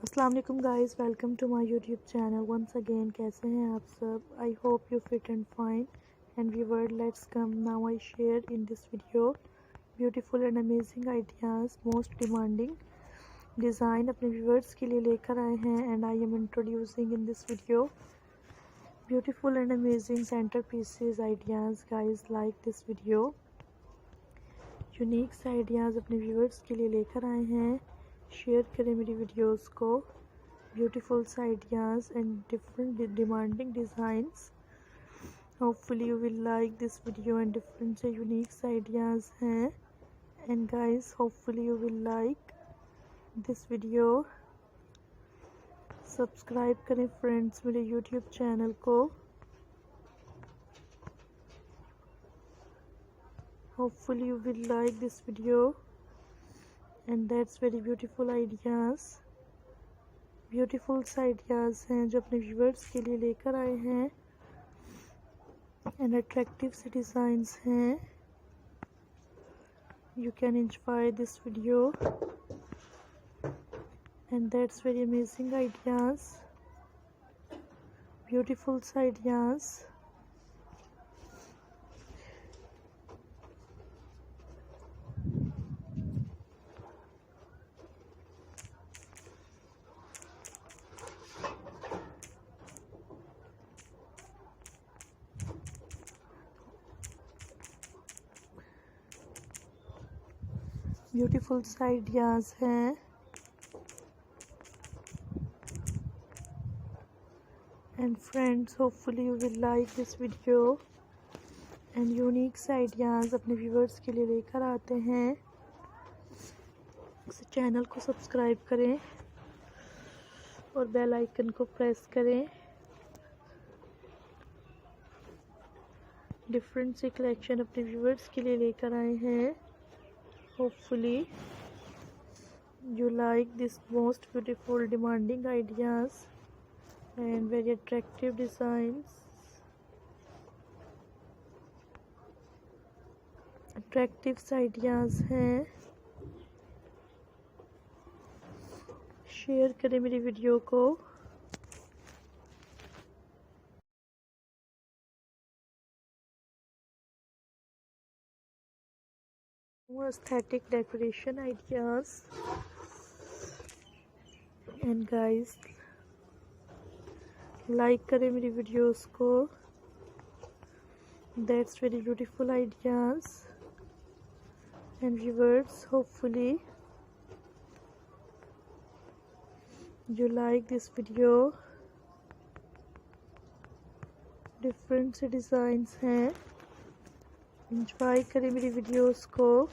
अस्सलाम वालेकुम guys, welcome to my YouTube channel once again. कैसे हैं आप सब? I hope you fit and fine and viewer, let's come now I share in this video beautiful and amazing ideas, most demanding design अपने viewers के लिए लेकर आए हैं and I am introducing in this video beautiful and amazing centre pieces ideas. Guys like this video, unique से ideas अपने viewers के लिए लेकर आए हैं। शेयर करें मेरी वीडियोस को। ब्यूटीफुल से ideas and different demanding designs. Hopefully you will like this video and different से यूनिक से आइडियाज़ हैं and guys hopefully you will like this video. Subscribe करें फ्रेंड्स मेरे यूट्यूब चैनल को। Hopefully you will like this video and that's very beautiful ideas, beautiful ideas हैं जो अपने viewers के लिए लेकर आए हैं and attractive से designs हैं। You can enjoy this video and that's very amazing ideas, beautiful ideas। Beautiful ideas हैं and friends hopefully you will like this video and unique ideas अपने व्यूअर्स के लिए लेकर आते हैं। इस चैनल को सब्सक्राइब करें और बेल आइकन को प्रेस करें। डिफरेंट सी कलेक्शन अपने व्यूअर्स के लिए लेकर आए हैं। Hopefully you like this most beautiful demanding ideas and very attractive designs, attractive ideas हैं। शेयर करें मेरी वीडियो को। More aesthetic decoration ideas and guys like करें मेरी वीडियोस को। That's very beautiful ideas and viewers, hopefully you like this video। Different से designs हैं, enjoy करें मेरी वीडियोस को।